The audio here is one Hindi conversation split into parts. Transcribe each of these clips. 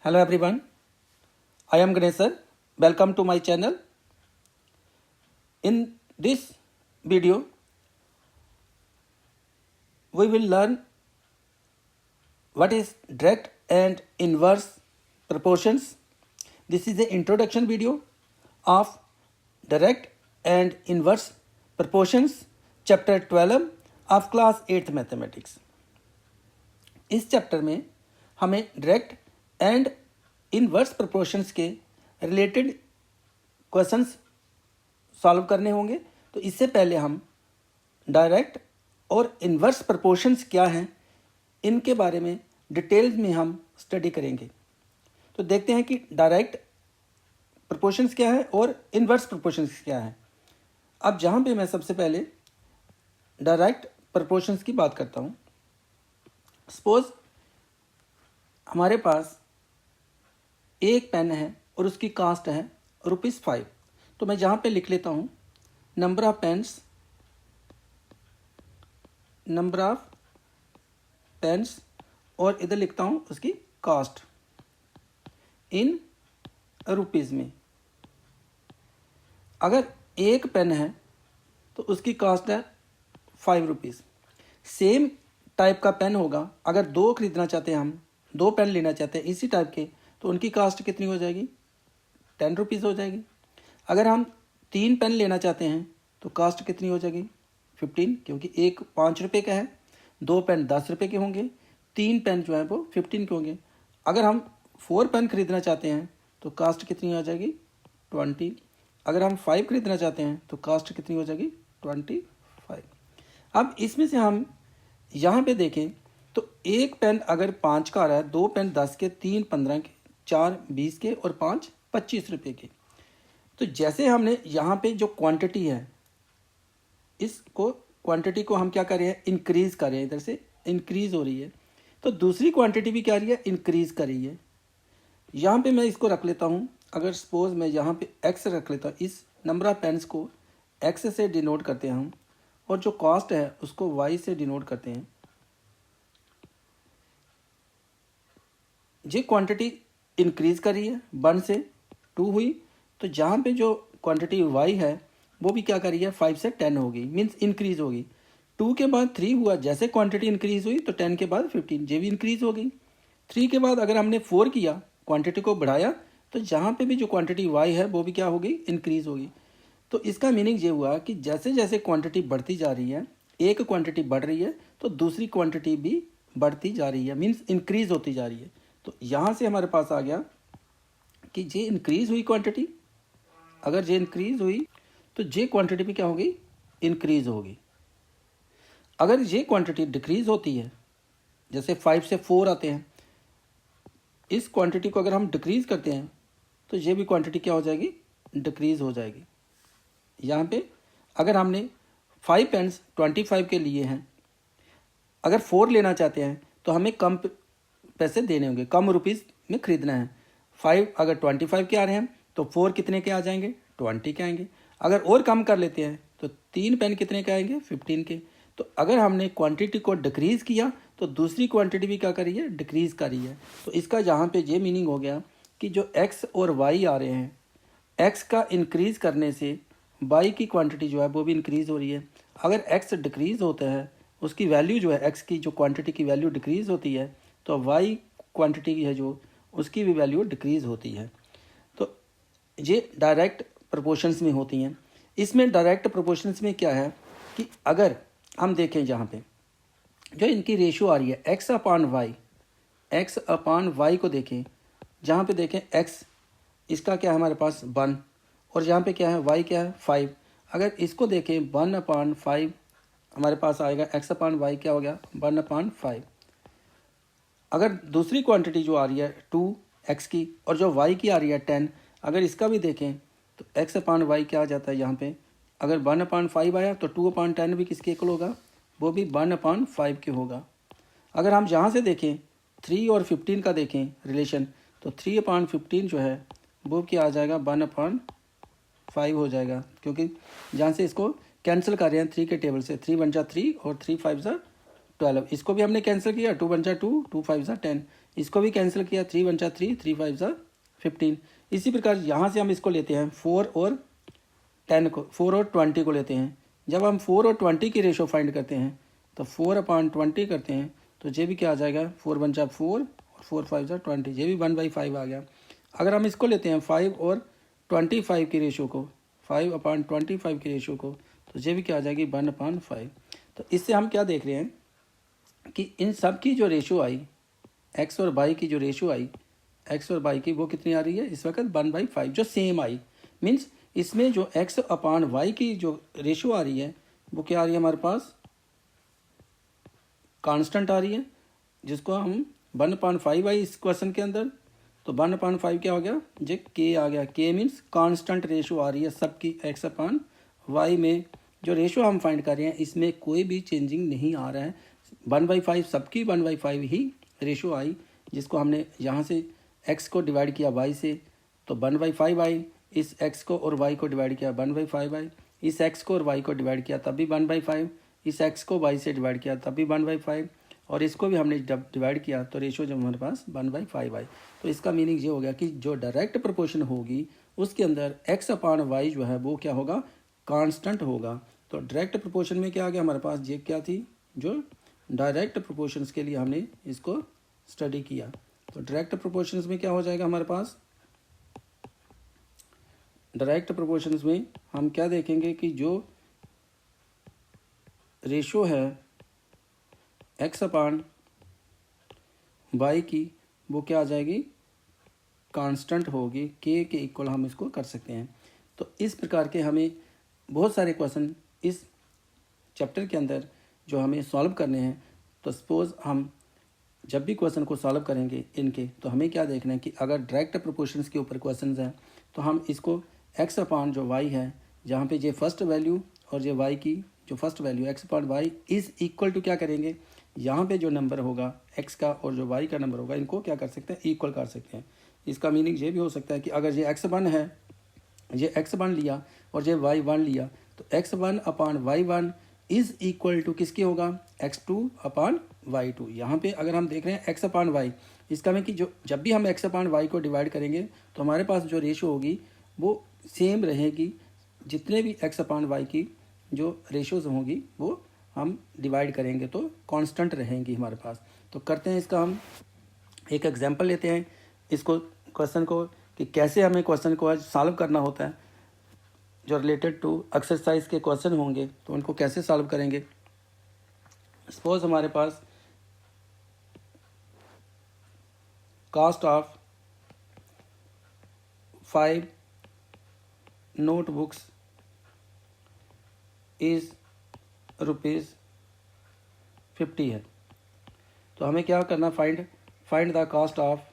Hello everyone, I am Ganesh sir. Welcome to my channel. In this video, we will learn what is direct and inverse proportions. This is the introduction video of direct and inverse proportions, chapter 12 of class 8th mathematics. इस चैप्टर में हमें डायरेक्ट एंड इनवर्स प्रोपोर्शंस के रिलेटेड क्वेश्चंस सॉल्व करने होंगे। तो इससे पहले हम डायरेक्ट और इनवर्स प्रोपोर्शंस क्या हैं इनके बारे में डिटेल्स में हम स्टडी करेंगे। तो देखते हैं कि डायरेक्ट प्रोपोर्शंस क्या है और इनवर्स प्रोपोर्शंस क्या है। अब जहाँ पे मैं सबसे पहले डायरेक्ट प्रोपोर्शंस की बात करता हूँ। सपोज हमारे पास एक पेन है और उसकी कास्ट है ₹5। तो मैं जहाँ पे लिख लेता हूँ नंबर ऑफ पेन्स और इधर लिखता हूँ उसकी कास्ट इन रुपीज़ में। अगर एक पेन है तो उसकी कास्ट है ₹5। सेम टाइप का पेन होगा, अगर दो खरीदना चाहते हैं, हम दो पेन लेना चाहते हैं इसी टाइप के, तो उनकी कास्ट कितनी हो जाएगी? ₹10 हो जाएगी। अगर हम 3 पेन लेना चाहते हैं तो कास्ट कितनी हो जाएगी? 15, क्योंकि एक ₹5 का है, 2 पेन ₹10 के होंगे, 3 पेन जो है वो 15 के होंगे। अगर हम 4 पेन खरीदना चाहते हैं तो कास्ट कितनी हो जाएगी? 20। अगर हम 5 खरीदना चाहते हैं तो कास्ट कितनी हो जाएगी? 25। अब इसमें से हम यहाँ पे देखें तो एक पेन अगर 5 का आ रहा है, 2 पेन 10 के, 3 15 के, 4 20 के और 5 ₹25 के। तो जैसे हमने यहाँ पे जो क्वांटिटी है, इसको क्वांटिटी को हम क्या कर रहे हैं? इंक्रीज़ कर रहे हैं। इधर से इंक्रीज़ हो रही है तो दूसरी क्वांटिटी भी क्या रही है? इंक्रीज़ कर रही है। यहाँ पे मैं इसको रख लेता हूँ, अगर सपोज मैं यहाँ पे x रख लेता हूँ, इस नंबर ऑफ पेन्स को x से डिनोट करते हैं हम, और जो कॉस्ट है उसको y से डिनोट करते हैं। ये क्वांटिटी इंक्रीज कर रही है, 1 से 2 हुई, तो जहाँ पे जो क्वांटिटी y है वो भी क्या कर रही है? 5 से 10 होगी, मीन्स इंक्रीज होगी। 2 के बाद 3 हुआ, जैसे क्वांटिटी इंक्रीज हुई तो 10 के बाद 15, ये भी इंक्रीज हो गई। 3 के बाद अगर हमने 4 किया, क्वांटिटी को बढ़ाया, तो जहाँ पे भी जो क्वांटिटी y है वो भी क्या होगी? इंक्रीज होगी। तो इसका मीनिंग ये हुआ कि जैसे जैसे क्वांटिटी बढ़ती जा रही है, एक क्वांटिटी बढ़ रही है तो दूसरी क्वांटिटी भी बढ़ती जा रही है, मीन्स इंक्रीज होती जा रही है। तो यहाँ से हमारे पास आ गया कि ये इंक्रीज हुई क्वांटिटी, अगर ये इंक्रीज हुई तो ये क्वांटिटी भी क्या होगी? इंक्रीज होगी। अगर ये क्वांटिटी डिक्रीज होती है, जैसे 5 से 4 आते हैं, इस क्वांटिटी को अगर हम डिक्रीज करते हैं तो ये भी क्वांटिटी क्या हो जाएगी? डिक्रीज हो जाएगी। यहाँ पे अगर हमने 5 पेन्स 25 के लिए हैं, अगर 4 लेना चाहते हैं तो हमें कम पैसे देने होंगे, कम रुपीज़ में ख़रीदना है। 5 अगर 25 के आ रहे हैं तो 4 कितने के आ जाएंगे? 20 के आएंगे। अगर और कम कर लेते हैं तो 3 पेन कितने के आएंगे? 15 के। तो अगर हमने क्वांटिटी को डिक्रीज़ किया तो दूसरी क्वांटिटी भी क्या कर रही है? डिक्रीज़ कर रही है। तो इसका यहाँ पे ये मीनिंग हो गया कि जो x और y आ रहे हैं, x का इंक्रीज़ करने से y की क्वांटिटी जो है वो भी इंक्रीज़ हो रही है। अगर x डिक्रीज़ होता है, उसकी वैल्यू जो है, x की जो क्वांटिटी की वैल्यू डिक्रीज़ होती है, तो y क्वांटिटी की है जो, उसकी भी वैल्यू डिक्रीज़ होती है। तो ये डायरेक्ट प्रोपोर्शंस में होती हैं। इसमें डायरेक्ट प्रोपोर्शंस में क्या है कि अगर हम देखें यहाँ पे जो इनकी रेशियो आ रही है x अपॉन y को देखें, जहाँ पे देखें x इसका क्या है हमारे पास? 1, और यहाँ पे क्या है? y क्या है? 5। अगर इसको देखें 1/5 हमारे पास आएगा, x अपॉन y क्या हो गया? 1/5। अगर दूसरी क्वांटिटी जो आ रही है 2x की और जो y की आ रही है 10, अगर इसका भी देखें तो x अपॉन y क्या आ जाता है यहाँ पे? अगर 1/5 आया तो 2/10 भी किसके इक्वल होगा? वो भी 1/5 के होगा। अगर हम यहाँ से देखें 3 और 15 का देखें रिलेशन, तो 3/15 जो है वो क्या आ जाएगा? 1/5 हो जाएगा, क्योंकि जहाँ से इसको कैंसिल कर रहे हैं 3 के टेबल से, 3 × 3 और 3 × 5 = 12। इसको भी हमने कैंसिल किया, 2 × 2, 2 × 5 = 10। इसको भी कैंसिल किया, 3 × 3, 3 × 5 = 15। इसी प्रकार यहाँ से हम इसको लेते हैं 4 और 10 को, 4 और 20 को लेते हैं। जब हम 4 और 20 की रेशो फाइंड करते हैं तो 4/20 करते हैं तो ये भी क्या आ जाएगा, 4 × 1 = 4 और 4 × 5 = 20, ये भी 1/5 आ गया। अगर हम इसको लेते हैं 5 और 25 की रेशो को, 5/25 की रेशो को, तो ये भी क्या आ जाएगी, 1/5। तो इससे हम क्या देख रहे हैं कि इन सब की जो रेशो आई, एक्स और वाई की जो रेशो आई, एक्स और वाई की, वो कितनी आ रही है इस वक्त, 1/5, जो सेम आई। मीन्स इसमें जो x/y की जो रेशो आ रही है वो क्या आ रही है हमारे पास, कांस्टेंट आ रही है, जिसको हम 1/5 आई इस क्वेश्चन के अंदर। तो 1/5 क्या हो गया, जो k आ गया। k मीन्स कांस्टेंट रेशो आ रही है सबकी x/y में। जो रेशो हम फाइंड कर रहे हैं इसमें कोई भी चेंजिंग नहीं आ रहा है, 1/5 सबकी 1/5 ही रेशो आई, जिसको हमने यहाँ से x को डिवाइड किया y से तो 1/5 आई, इस x को और y को डिवाइड किया 1/5 आई, इस x को और y को डिवाइड किया तब भी 1/5, इस x को y से डिवाइड किया तब भी 1/5, और इसको भी हमने जब डिवाइड किया तो रेशो जब हमारे पास 1/5 आई। तो इसका मीनिंग ये हो गया कि जो डायरेक्ट प्रोपोर्शन होगी उसके अंदर x/y जो है वो क्या होगा, कांस्टेंट होगा। तो डायरेक्ट प्रोपोर्शन में क्या आ गया हमारे पास, ये क्या थी, जो डायरेक्ट प्रोपोर्शंस के लिए हमने इसको स्टडी किया। तो डायरेक्ट प्रोपोर्शंस में क्या हो जाएगा हमारे पास, डायरेक्ट प्रोपोर्शंस में हम क्या देखेंगे कि जो रेशो है x/y की, वो क्या आ जाएगी, कांस्टेंट होगी, k के इक्वल हम इसको कर सकते हैं। तो इस प्रकार के हमें बहुत सारे क्वेश्चन इस चैप्टर के अंदर जो हमें सॉल्व करने हैं। तो सपोज़ हम जब भी क्वेश्चन को सॉल्व करेंगे इनके, तो हमें क्या देखना है कि अगर डायरेक्ट प्रोपोर्शंस के ऊपर क्वेश्चंस हैं तो हम इसको x/जो y है, जहाँ पे ये फर्स्ट वैल्यू और ये y की जो first value x/y is equal to क्या करेंगे, यहाँ पे जो नंबर होगा x का और जो y का नंबर होगा, इनको क्या कर सकते हैं, इक्वल कर सकते हैं। इसका मीनिंग ये भी हो सकता है कि अगर ये x1 है, ये x1 लिया और ये y1 लिया, तो x1/y1 इज़ इक्वल टू किसके होगा, x2/y2। यहाँ पे अगर हम देख रहे हैं x/y, इसका में कि जो जब भी हम x/y को डिवाइड करेंगे तो हमारे पास जो रेशो होगी वो सेम रहेगी, जितने भी x/y की जो रेशोज़ होंगी वो हम डिवाइड करेंगे तो कांस्टेंट रहेंगी हमारे पास। तो करते हैं इसका, हम एक एग्जांपल लेते हैं इसको, क्वेश्चन को, कि कैसे हमें क्वेश्चन को आज सॉल्व करना होता है। जो रिलेटेड टू एक्सरसाइज के क्वेश्चन होंगे तो उनको कैसे सॉल्व करेंगे। सपोज हमारे पास कॉस्ट ऑफ 5 नोटबुक्स इज़ ₹50 है। तो हमें क्या करना, find the cost of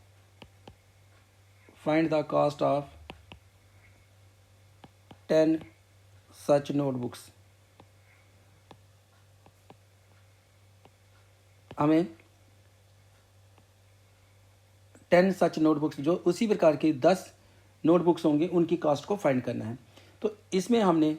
10 such notebooks. हमें 10 सच नोटबुक्स, जो उसी प्रकार की 10 नोटबुक्स होंगे, उनकी कॉस्ट को फाइंड करना है। तो इसमें हमने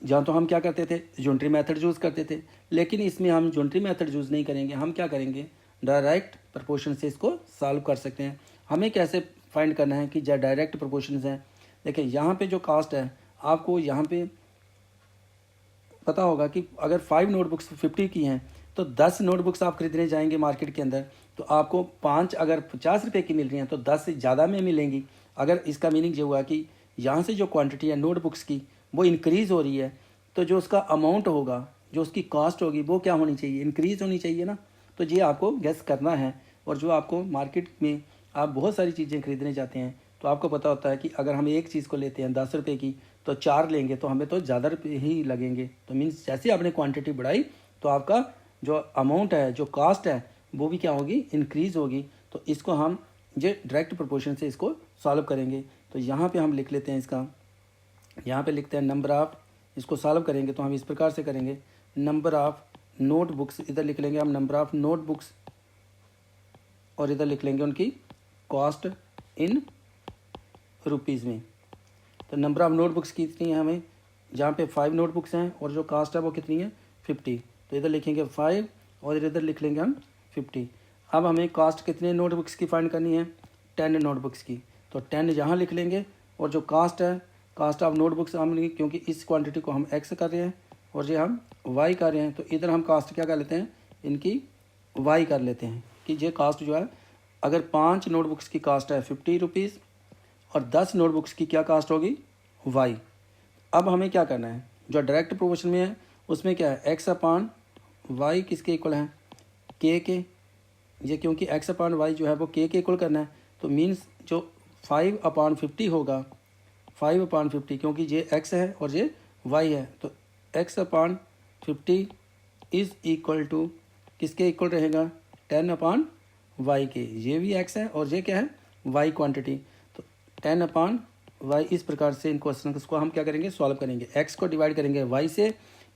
जहाँ तो हम क्या करते थे, ज्योमेट्री मेथड यूज़ करते थे, लेकिन इसमें हम ज्योमेट्री मेथड यूज़ नहीं करेंगे। हम क्या करेंगे, डायरेक्ट प्रोपोर्शन से इसको सॉल्व कर सकते हैं। हमें कैसे फाइंड करना है कि जो डायरेक्ट प्रोपोर्शंस हैं, देखिए यहाँ पे जो कास्ट है, आपको यहाँ पे पता होगा कि अगर 5 नोटबुक्स 50 की हैं तो 10 नोटबुक्स आप खरीदने जाएंगे मार्केट के अंदर, तो आपको 5 अगर 50 रुपये की मिल रही हैं तो 10 से ज़्यादा में मिलेंगी। अगर इसका मीनिंग ये हुआ कि यहाँ से जो क्वांटिटी है नोटबुक्स की वो इंक्रीज़ हो रही है, तो जो उसका अमाउंट होगा, जो उसकी कॉस्ट होगी, वो क्या होनी चाहिए, इंक्रीज़ होनी चाहिए ना। तो ये आपको गेस करना है। और जो आपको मार्केट में आप बहुत सारी चीज़ें खरीदने जाते हैं तो आपको पता होता है कि अगर हम एक चीज़ को लेते हैं 10 रुपये की, तो 4 लेंगे तो हमें तो ज़्यादा रुपये ही लगेंगे। तो मीन्स जैसे आपने क्वांटिटी बढ़ाई तो आपका जो अमाउंट है, जो कास्ट है, वो भी क्या होगी, इंक्रीज़ होगी। तो इसको हम ये डायरेक्ट प्रोपोर्शन से इसको सॉल्व करेंगे। तो यहाँ पे हम लिख लेते हैं इसका, यहाँ पे लिखते हैं नंबर ऑफ़, इसको सॉल्व करेंगे तो हम इस प्रकार से करेंगे, नंबर ऑफ़ नोटबुक्स, इधर लिख लेंगे हम नंबर ऑफ़ नोटबुक्स, और इधर लिख लेंगे उनकी कॉस्ट इन रुपीज़ में। तो नंबर ऑफ़ नोटबुक्स कितनी है हमें, जहाँ पे 5 नोटबुक्स हैं और जो कास्ट है वो कितनी है, 50। तो इधर लिखेंगे 5 और इधर लिख लेंगे हम 50। अब हमें कास्ट कितने नोटबुक्स की फाइंड करनी है, 10 नोटबुक्स की। तो 10 यहाँ लिख लेंगे और जो कास्ट है, कास्ट ऑफ नोटबुक्स हम लेंगे क्योंकि इस क्वांटिटी को हम एक्स कर रहे हैं और ये हम वाई कर रहे हैं, तो इधर हम कास्ट क्या कर लेते हैं, इनकी वाई कर लेते हैं कि ये कास्ट जो है, अगर 5 नोटबुक्स की कास्ट है 50 रुपीज़ और 10 नोटबुक्स की क्या कास्ट होगी, वाई। अब हमें क्या करना है, जो डायरेक्ट प्रोपोर्शन में है उसमें क्या है, एक्स अपान वाई किसके इक्वल है, के। ये क्योंकि एक्स अपान वाई जो है वो के इक्वल करना है, तो मीन्स जो 5/50 होगा, 5/50 क्योंकि ये एक्स है और ये वाई है, तो x/50 इज़ इक्वल टू किसके इक्वल रहेगा, 10/y के। ये भी x है और ये क्या है, y क्वांटिटी, तो 10/y। इस प्रकार से इन क्वेश्चन को हम क्या करेंगे, सॉल्व करेंगे। x को डिवाइड करेंगे y से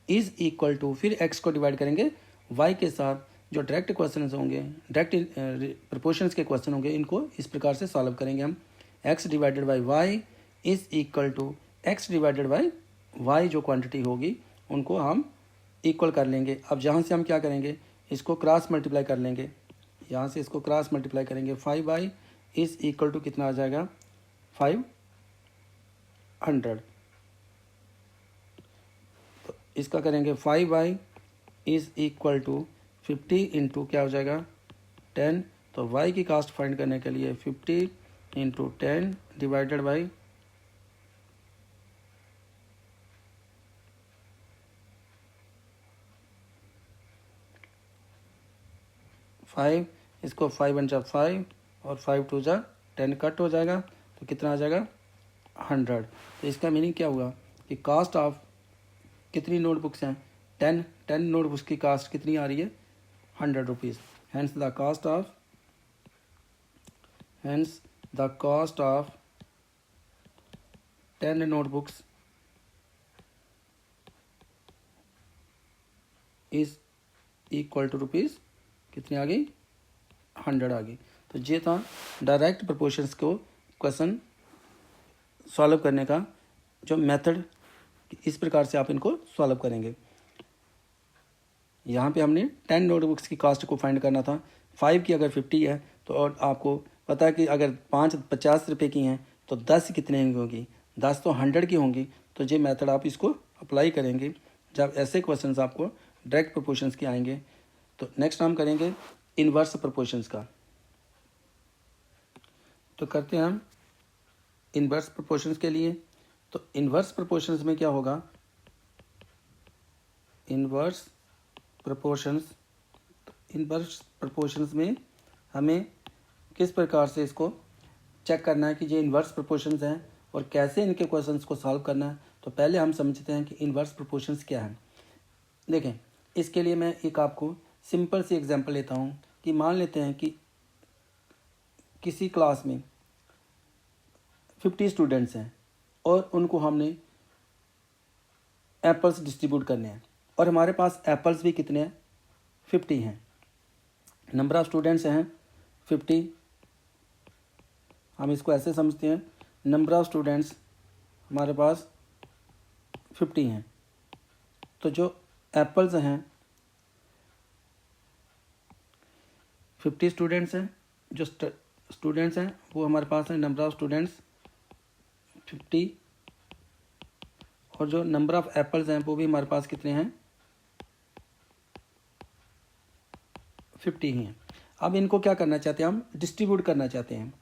इज़ इक्वल टू, फिर x को डिवाइड करेंगे y के साथ। जो डायरेक्ट क्वेश्चन होंगे, डायरेक्ट प्रपोर्शंस के क्वेश्चन होंगे, इनको इस प्रकार से सॉल्व करेंगे हम। x divided by y is equal to x divided by y, जो क्वांटिटी होगी उनको हम इक्वल कर लेंगे। अब जहाँ से हम क्या करेंगे, इसको क्रॉस मल्टीप्लाई कर लेंगे, यहाँ से इसको क्रॉस मल्टीप्लाई करेंगे। 5y इज़ इक्वल टू कितना आ जाएगा, 500। तो इसका करेंगे 5y is equal to 50 into क्या हो जाएगा, 10। तो y की कास्ट फाइंड करने के लिए 50 इंटू 10 डिवाइडेड बाई 5, इसको 5 × 5 और 5 × 2 10 कट हो जाएगा, तो कितना आ जाएगा, 100। तो इसका मीनिंग क्या हुआ कि कास्ट ऑफ कितनी नोटबुक्स हैं, 10 नोटबुक्स की कास्ट कितनी आ रही है, 100 rupees. Hence the cost of 10 notebooks is equal to rupees कितनी आ गई, 100 आ गई। तो ये था डायरेक्ट प्रपोर्शंस को क्वेश्चन सॉल्व करने का जो मेथड, इस प्रकार से आप इनको सॉल्व करेंगे। यहाँ पे हमने 10 नोटबुक्स की कास्ट को फाइंड करना था। 5 की अगर 50 है तो, और आपको पता है कि अगर 5 50 रुपये की हैं तो 10 कितने की होंगी, 10 तो 100 की होंगी। तो ये मेथड आप इसको अप्लाई करेंगे जब ऐसे क्वेश्चंस आपको डायरेक्ट प्रपोर्शंस के आएंगे। तो नेक्स्ट हम करेंगे इन्वर्स प्रपोर्शंस का। तो करते हैं हम इन्वर्स प्रपोर्शंस के लिए। तो इन्वर्स प्रपोर्शंस में क्या होगा, इन्वर्स प्रपोर्शंस में हमें किस प्रकार से इसको चेक करना है कि ये इन्वर्स प्रपोर्शंस हैं और कैसे इनके क्वेश्चंस को सॉल्व करना है। तो पहले हम समझते हैं कि इन्वर्स प्रपोर्शंस क्या है। देखें, इसके लिए मैं एक आपको सिंपल सी एग्जांपल लेता हूँ कि मान लेते हैं कि किसी क्लास में 50 स्टूडेंट्स हैं और उनको हमने एप्पल्स डिस्ट्रीब्यूट करने हैं और हमारे पास एप्पल्स भी कितने हैं, 50 हैं। नंबर ऑफ़ स्टूडेंट्स हैं 50। हम इसको ऐसे समझते हैं, नंबर ऑफ़ स्टूडेंट्स हमारे पास 50 हैं। तो जो एप्पल्स हैं 50 स्टूडेंट्स हैं, जो स्टूडेंट्स हैं वो हमारे पास है नंबर ऑफ़ स्टूडेंट्स 50, और जो नंबर ऑफ़ एप्पल्स हैं वो भी हमारे पास कितने हैं, 50 ही हैं। अब इनको क्या करना चाहते हैं, हम डिस्ट्रीब्यूट करना चाहते हैं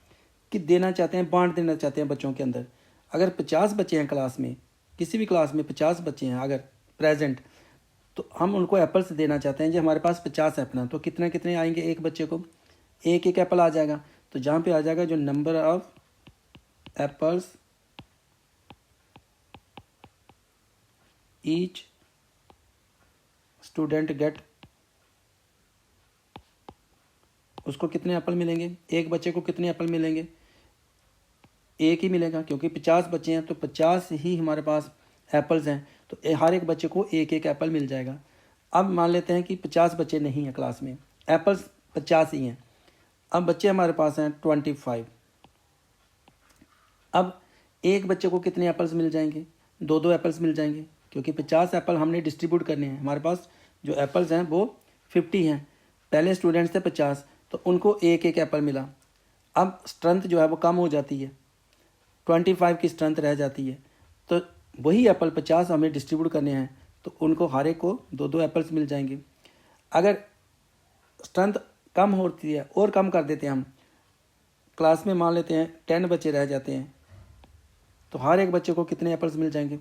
कि देना चाहते हैं, बांट देना चाहते हैं बच्चों के अंदर। अगर 50 बच्चे हैं क्लास में, किसी भी क्लास में 50 बच्चे हैं अगर प्रेजेंट, तो हम उनको एप्पल्स देना चाहते हैं। जो हमारे पास 50 एप्पल हैं तो कितने कितने आएंगे, एक बच्चे को एक एप्पल आ जाएगा। तो जहाँ पे आ जाएगा जो number of apples each student gate, उसको कितने एप्पल मिलेंगे, एक बच्चे को कितने एप्पल मिलेंगे, एक ही मिलेगा क्योंकि 50 बच्चे हैं तो 50 ही हमारे पास एप्पल्स हैं, तो हर एक बच्चे को एक एप्पल मिल जाएगा। अब मान लेते हैं कि 50 बच्चे नहीं हैं क्लास में, एप्पल्स 50 ही हैं। अब बच्चे हमारे पास हैं 25। अब एक बच्चे को कितने एप्पल्स मिल जाएंगे, 2 एप्पल्स मिल जाएंगे क्योंकि 50 एप्पल हमने डिस्ट्रीब्यूट करने हैं। हमारे पास जो एप्पल्स हैं वो 50 हैं, पहले स्टूडेंट्स थे 50, तो उनको एक एक एप्पल मिला। अब स्ट्रेंथ जो है वो कम हो जाती है, 25 की स्ट्रेंथ रह जाती है। तो वही एप्पल 50 हमें डिस्ट्रीब्यूट करने हैं, तो उनको हर एक को 2-2 एप्पल्स मिल जाएंगे। अगर स्ट्रेंथ कम होती है और कम कर देते हैं हम, क्लास में मान लेते हैं 10 बच्चे रह जाते हैं, तो हर एक बच्चे को कितने एप्पल्स मिल जाएंगे?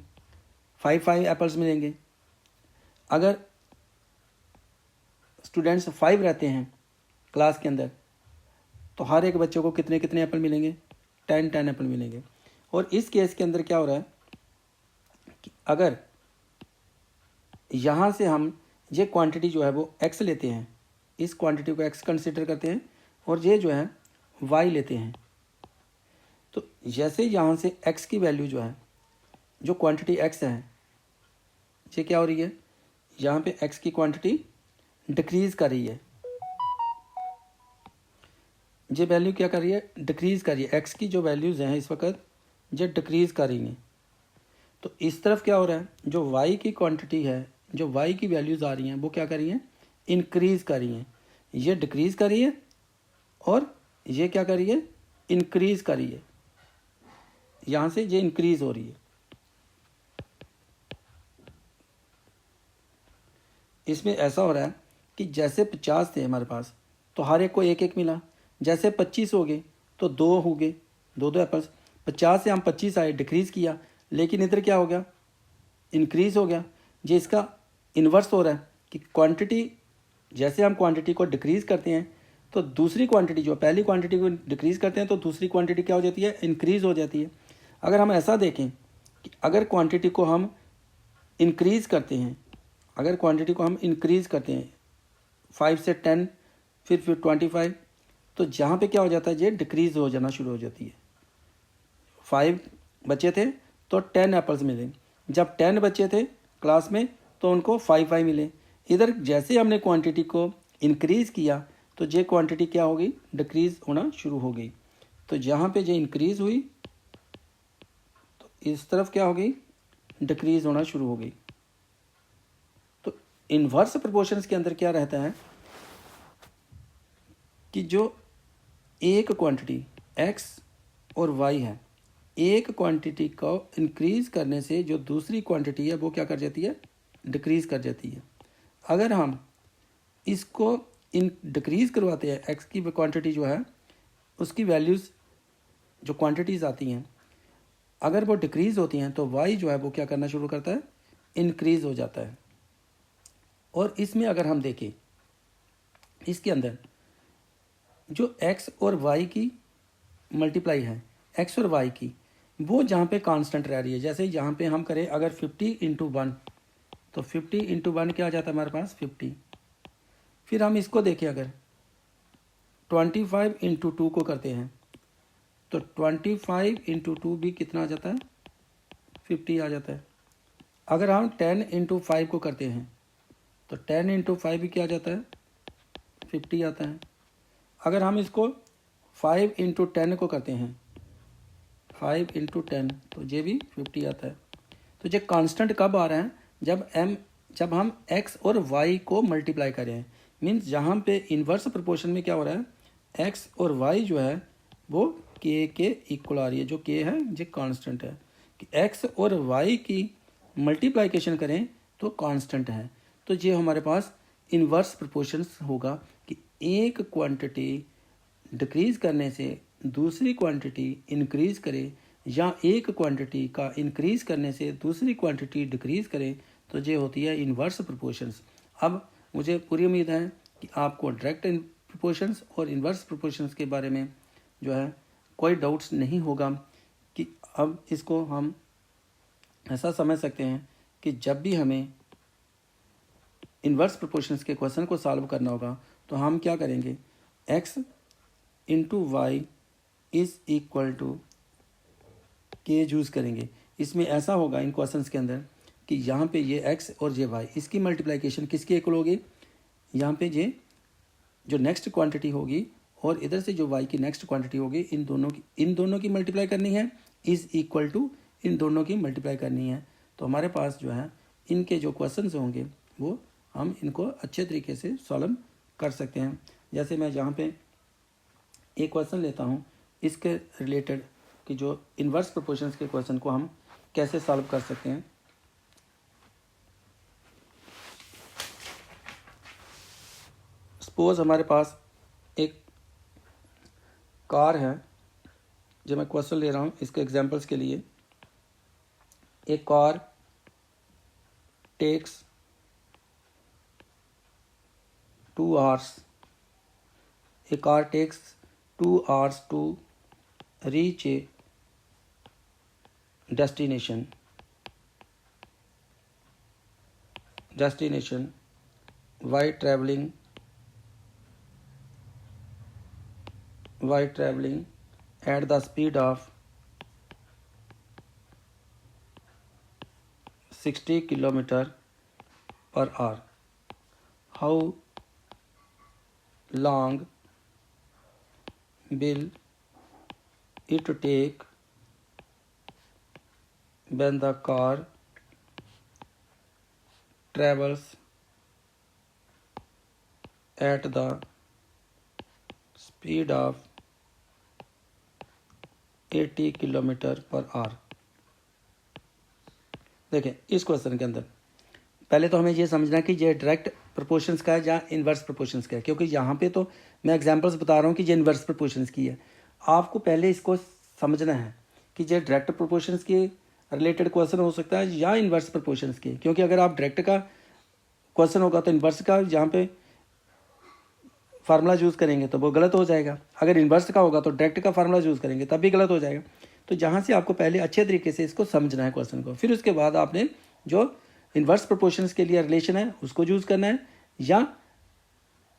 5 एप्पल्स मिलेंगे। अगर स्टूडेंट्स 5 रहते हैं क्लास के अंदर, तो हर एक बच्चे को कितने कितने एप्पल मिलेंगे? 10 एप्पल मिलेंगे। और इस केस के अंदर क्या हो रहा है कि अगर यहाँ से हम ये क्वांटिटी जो है वो x लेते हैं, इस क्वांटिटी को x कंसिडर करते हैं, और ये जो है y लेते हैं, तो जैसे यहाँ से x की वैल्यू जो है, जो क्वांटिटी x है, ये क्या हो रही है, यहाँ पे x की क्वांटिटी डिक्रीज़ कर रही है। ये वैल्यू क्या कर रही है? डिक्रीज़ कर रही है। x की जो वैल्यूज़ हैं इस वक्त ये डिक्रीज़ कर रही हैं। तो इस तरफ क्या हो रहा है, जो y की क्वांटिटी है, जो y की वैल्यूज़ आ रही हैं वो क्या कर रही हैं? इंक्रीज़ कर रही हैं। ये डिक्रीज़ कर रही है और ये क्या कर रही है? इंक्रीज़ कर रही है। यहाँ से ये इंक्रीज़ हो रही है। इसमें ऐसा हो रहा है कि जैसे 50 थे हमारे पास, तो हर एक को एक एक मिला। जैसे 25 हो गए तो 2 हो गए, 2-2 एप्पल्स। 50 से हम 25 आए, डिक्रीज़ किया, लेकिन इधर क्या हो गया? इंक्रीज़ हो गया। ये इसका इन्वर्स हो रहा है कि क्वांटिटी, जैसे हम क्वांटिटी को डिक्रीज़ करते हैं तो दूसरी क्वांटिटी, जो पहली क्वांटिटी को डिक्रीज़ करते हैं तो दूसरी क्वांटिटी क्या हो जाती है? इंक्रीज़ हो जाती है। अगर हम ऐसा देखें कि अगर क्वांटिटी को हम इंक्रीज़ करते हैं, अगर क्वांटिटी को हम इंक्रीज़ करते हैं 5 से 10, फिर 25, तो जहाँ पे क्या हो जाता है? ये डिक्रीज़ हो जाना शुरू हो जाती है। 5 बच्चे थे तो 10 एप्पल्स मिले। जब 10 बच्चे थे क्लास में तो उनको 5 मिले। इधर जैसे हमने क्वांटिटी को इंक्रीज़ किया तो ये क्वांटिटी क्या हो गई? डिक्रीज़ होना शुरू हो गई। तो जहाँ पे ये इंक्रीज़ हुई तो इस तरफ क्या हो गई? डिक्रीज़ होना शुरू हो गई। तो इन्वर्स प्रोपोर्शंस के अंदर क्या रहता है कि जो एक क्वांटिटी x और y है, एक क्वांटिटी को इंक्रीज़ करने से जो दूसरी क्वांटिटी है वो क्या कर जाती है? डिक्रीज़ कर जाती है। अगर हम इसको डिक्रीज़ करवाते हैं, x की क्वांटिटी जो है उसकी वैल्यूज़, जो क्वांटिटीज़ आती हैं, अगर वो डिक्रीज़ होती हैं तो y जो है वो क्या करना शुरू करता है? इंक्रीज़ हो जाता है। और इसमें अगर हम देखें, इसके अंदर जो x और y की मल्टीप्लाई है, x और y की, वो जहाँ पे कांस्टेंट रह रही है। जैसे यहाँ पे हम करें अगर 50 × 1, तो 50 × 1 क्या आ जाता है हमारे पास? 50। फिर हम इसको देखें, अगर 25 × 2 को करते हैं तो 25 × 2 भी कितना आ जाता है? 50 आ जाता है। अगर हम 10 × 5 को करते हैं तो 10 × 5 भी क्या आ जाता है? 50 आता है। अगर हम इसको 5 × 10 को करते हैं, 5 × 10, तो ये भी 50 आता है। तो ये कांस्टेंट कब आ रहा है? जब हम x और y को मल्टीप्लाई करें। मीन्स जहाँ पे इन्वर्स प्रोपोर्शन में क्या हो रहा है? x और y जो है वो k के इक्वल आ रही है। जो k है ये कांस्टेंट है कि x और y की मल्टीप्लाइकेशन करें तो कांस्टेंट है। तो ये हमारे पास इन्वर्स प्रोपोर्शंस होगा कि एक क्वांटिटी डिक्रीज़ करने से दूसरी क्वांटिटी इंक्रीज़ करे, या एक क्वांटिटी का इंक्रीज़ करने से दूसरी क्वांटिटी डिक्रीज़ करे, तो ये होती है इन्वर्स प्रोपोर्शंस। अब मुझे पूरी उम्मीद है कि आपको डायरेक्ट प्रोपोर्शंस और इन्वर्स प्रोपोर्शंस के बारे में जो है कोई डाउट्स नहीं होगा, कि अब इसको हम ऐसा समझ सकते हैं कि जब भी हमें इन्वर्स प्रोपोर्शंस के क्वेश्चन को सॉल्व करना होगा तो हम क्या करेंगे? x × y is equal to k use करेंगे। इसमें ऐसा होगा इन क्वेश्चंस के अंदर कि यहाँ पे ये x और ये y, इसकी मल्टीप्लिकेशन किसके इक्वल होगी? यहाँ पे ये जो नेक्स्ट क्वांटिटी होगी और इधर से जो y की नेक्स्ट क्वांटिटी होगी, इन दोनों की मल्टीप्लाई करनी है, इज़ इक्वल टू इन दोनों की मल्टीप्लाई करनी है। तो हमारे पास जो है इनके जो क्वेश्चंस होंगे वो हम इनको अच्छे तरीके से सॉल्व कर सकते हैं। जैसे मैं यहाँ पे एक क्वेश्चन लेता हूँ, इसके रिलेटेड कि जो इन्वर्स प्रोपोर्शंस के क्वेश्चन को हम कैसे सॉल्व कर सकते हैं। सपोज हमारे पास एक कार है, जो मैं क्वेश्चन ले रहा हूँ इसके एग्जांपल्स के लिए। एक car takes 2 hours, a car takes 2 hours to reach a destination while traveling at the speed of 60 km per hour. How long will it take when the car travels at the speed of 80 km per hour? देखें इस क्वेश्चन के अंदर पहले तो हमें ये समझना कि ये डायरेक्ट प्रोपोर्शंस का है या इन्वर्स प्रोपोर्शंस का है, क्योंकि यहाँ पे तो मैं एग्जांपल्स बता रहा हूँ कि ये इन्वर्स प्रोपोर्शंस की है। आपको पहले इसको समझना है कि ये डायरेक्ट प्रोपोर्शंस के रिलेटेड क्वेश्चन हो सकता है या इन्वर्स प्रोपोर्शंस के, क्योंकि अगर आप डायरेक्ट का क्वेश्चन होगा तो इन्वर्स का यहाँ पे फार्मूला यूज़ करेंगे तो वो गलत हो जाएगा, अगर इन्वर्स का होगा तो डायरेक्ट का फार्मूला यूज़ करेंगे तब भी गलत हो जाएगा। तो जहाँ से आपको पहले अच्छे तरीके से इसको समझना है क्वेश्चन को, फिर उसके बाद आपने जो इन्वर्स प्रोपोर्शंस के लिए रिलेशन है उसको यूज़ करना है या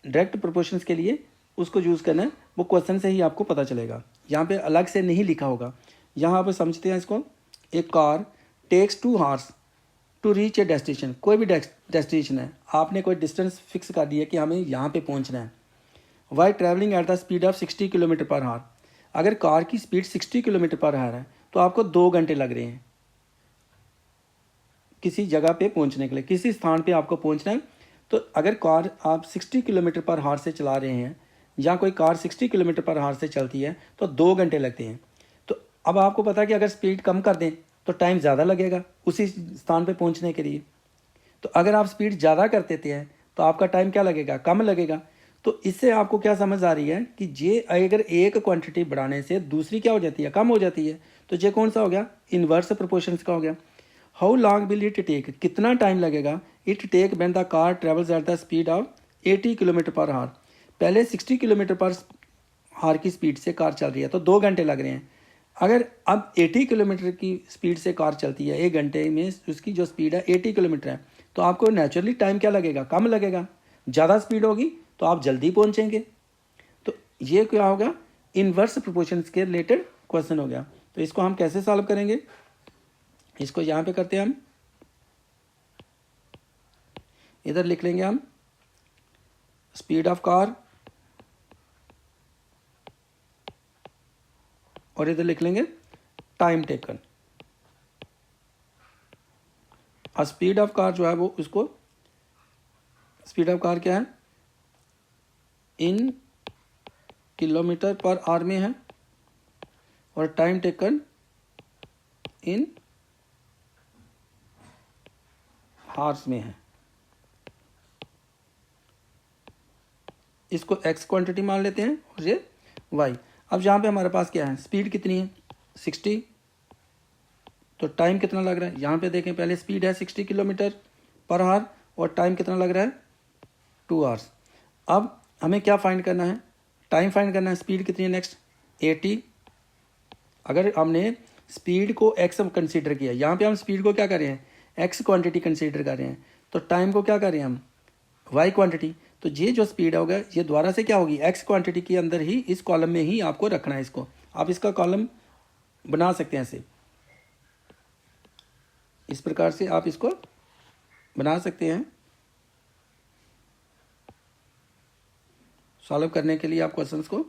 डायरेक्ट प्रोपोर्शंस के लिए उसको यूज़ करना है, वो क्वेश्चन से ही आपको पता चलेगा। यहाँ पे अलग से नहीं लिखा होगा। यहाँ पे समझते हैं इसको। एक car takes 2 hours to reach a destination, कोई भी डेस्टिनेशन है, आपने कोई डिस्टेंस फिक्स कर दिया कि हमें यहाँ पे पहुँचना है। While travelling at the speed of 60 kilometre per hour, अगर कार की स्पीड 60 किलोमीटर पर आवर है तो आपको 2 घंटे लग रहे हैं किसी जगह पे पहुंचने के लिए, किसी स्थान पे आपको पहुंचना है। तो अगर कार आप 60 किलोमीटर पर आवर से चला रहे हैं या कोई कार 60 किलोमीटर पर आवर से चलती है तो 2 घंटे लगते हैं। तो अब आपको पता है कि अगर स्पीड कम कर दें तो टाइम ज़्यादा लगेगा उसी स्थान पे पहुंचने के लिए। तो अगर आप स्पीड ज़्यादा कर देते हैं तो आपका टाइम क्या लगेगा, कम लगेगा। तो इससे आपको क्या समझ आ रही है कि ये अगर एक क्वांटिटी बढ़ाने से दूसरी क्या हो जाती है, कम हो जाती है। तो ये कौन सा हो गया, इन्वर्स प्रोपोर्शंस का हो गया। How long will it take, कितना टाइम लगेगा, it take when the car travels at the speed of 80 kilometre per hour. पहले 60 किलोमीटर पर आवर की स्पीड से कार चल रही है तो 2 घंटे लग रहे हैं। अगर अब 80 किलोमीटर की स्पीड से कार चलती है, 1 घंटे में उसकी जो स्पीड है 80 किलोमीटर है, तो आपको नेचुरली टाइम क्या लगेगा, कम लगेगा। ज़्यादा स्पीड होगी तो आप जल्दी पहुंचेंगे। तो ये क्या होगा, इन्वर्स प्रोपोर्शंस के रिलेटेड क्वेश्चन हो गया। तो इसको हम कैसे सॉल्व करेंगे, इसको यहाँ पे करते हैं हम, इधर लिख लेंगे हम स्पीड ऑफ कार और इधर लिख लेंगे टाइम टेकन। और स्पीड ऑफ कार जो है वो उसको, स्पीड ऑफ कार क्या है, इन किलोमीटर पर आवर में है और टाइम टेकन इन हार्स में है। इसको x क्वांटिटी मान लेते हैं और ये y। अब यहाँ पे हमारे पास क्या है, स्पीड कितनी है 60, तो टाइम कितना लग रहा है, यहाँ पे देखें पहले स्पीड है 60 किलोमीटर पर आवर और टाइम कितना लग रहा है 2 hours। अब हमें क्या फाइंड करना है, टाइम फाइंड करना है। स्पीड कितनी है नेक्स्ट 80, अगर हमने स्पीड को x कंसीडर किया, यहाँ पे हम स्पीड को क्या कर रहे हैं x क्वांटिटी कंसीडर कर रहे हैं, तो टाइम को क्या कर रहे हैं हम y क्वांटिटी। तो ये जो स्पीड होगा ये दोबारा से क्या होगी, x क्वांटिटी के अंदर ही, इस कॉलम में ही आपको रखना है इसको। आप इसका कॉलम बना सकते हैं ऐसे, इस प्रकार से आप इसको बना सकते हैं सॉल्व करने के लिए आप क्वेश्चंस को।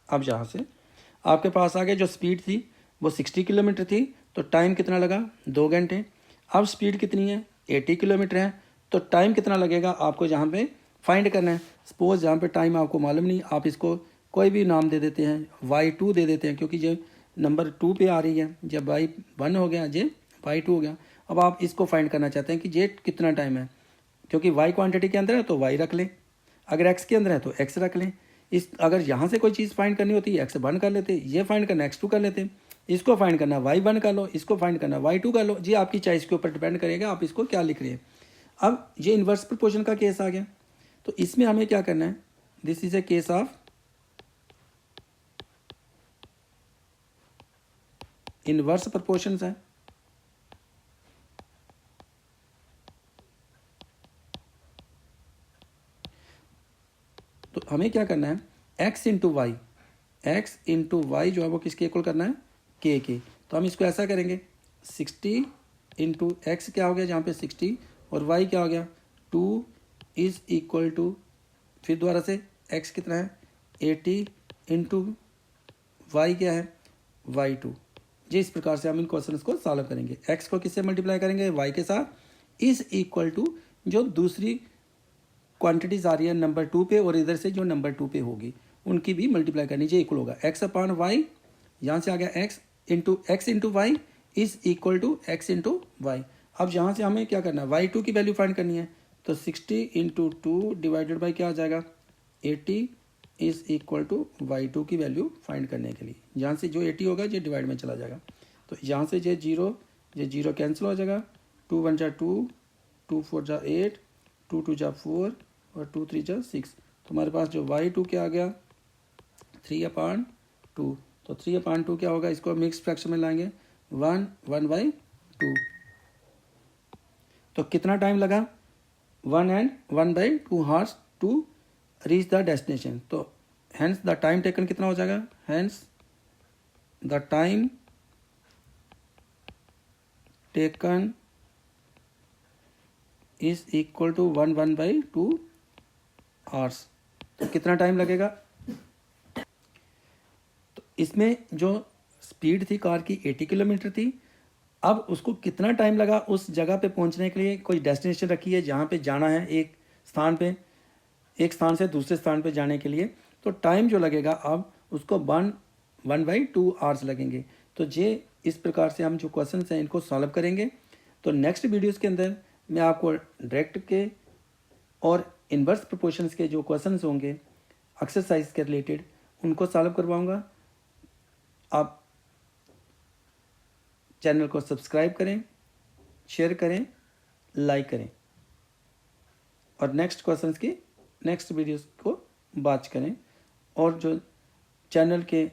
अब यहाँ से आपके पास आ गया, जो स्पीड थी वो 60 किलोमीटर थी, तो टाइम कितना लगा, 2 घंटे। अब स्पीड कितनी है, 80 किलोमीटर है, तो टाइम कितना लगेगा आपको जहाँ पे फाइंड करना है। सपोज जहाँ पे टाइम आपको मालूम नहीं, आप इसको कोई भी नाम दे देते हैं, y2 दे देते हैं, क्योंकि जब नंबर 2 पे आ रही है, जब y1 हो गया, जे y2 हो गया। अब आप इसको फाइंड करना चाहते हैं कि जे कितना टाइम है, क्योंकि y क्वांटिटी के अंदर है तो y रख लें, अगर x के अंदर है तो x रख लें। इस अगर यहाँ से कोई चीज़ फाइंड करनी होती है x1 कर लेते, ये फाइंड करना x2 कर लेते, इसको फाइंड करना y1 कर लो, इसको फाइंड करना y2 कर लो। जी आपकी चॉइस के ऊपर डिपेंड करेगा आप इसको क्या लिख रहे हैं। अब ये इन्वर्स प्रोपोर्शन का केस आ गया, तो इसमें हमें क्या करना है, this is a case of inverse proportions है। तो हमें क्या करना है, x into y, x into y जो है वो किसके इक्वल करना है, के। तो हम इसको ऐसा करेंगे, 60 इंटू एक्स क्या हो गया जहाँ पे 60, और y क्या हो गया 2 इज इक्वल टू, फिर दोबारा से x कितना है 80 इंटू वाई क्या है y2। जी इस प्रकार से हम इन क्वेश्चन को सॉल्व करेंगे। x को किससे मल्टीप्लाई करेंगे, y के साथ, इज इक्वल टू जो दूसरी क्वांटिटीज आ रही है नंबर 2 पे, और इधर से जो नंबर 2 पे होगी उनकी भी मल्टीप्लाई करनी चाहिए, इक्वल होगा x अपॉन वाई, यहाँ से आ गया x into y is equal to x into y. अब यहाँ से हमें क्या करना है, y2 की वैल्यू फाइंड करनी है, तो 60 इंटू 2 डिवाइडेड बाई क्या आ जाएगा 80 इज इक्वल टू y2 की वैल्यू फाइंड करने के लिए, यहाँ से जो 80 होगा ये डिवाइड में चला जाएगा, तो यहाँ से ये जीरो कैंसिल हो जाएगा, 2 1 जा 2, 2 4 जा 8, 2 2 जा 4 और 2 3 जा 6। तो हमारे पास जो y2 क्या आ गया 3/2, तो 3/2 क्या होगा, इसको मिक्स फ्रैक्शन में लाएंगे 1 1/2। तो कितना टाइम लगा 1 and 1/2 hours to reach the destination. तो हेंस द टाइम टेकन कितना हो जाएगा, hence the time taken is equal to 1/2 hours. तो कितना टाइम लगेगा, तो इसमें जो स्पीड थी कार की 80 किलोमीटर थी, अब उसको कितना टाइम लगा उस जगह पे पहुंचने के लिए, कोई डेस्टिनेशन रखी है जहाँ पे जाना है, एक स्थान से दूसरे स्थान पे जाने के लिए, तो टाइम जो लगेगा अब उसको 1/2 आवर्स लगेंगे। तो ये इस प्रकार से हम जो क्वेश्चन हैं इनको सॉल्व करेंगे। तो नेक्स्ट वीडियोस के अंदर मैं आपको डायरेक्ट के और इन्वर्स प्रोपोर्शंस के जो क्वेश्चंस होंगे एक्सरसाइज के रिलेटेड उनको सॉल्व करवाऊंगा। आप चैनल को सब्सक्राइब करें, शेयर करें, लाइक करें, और नेक्स्ट क्वेश्चंस की नेक्स्ट वीडियोस को वॉच करें, और जो चैनल के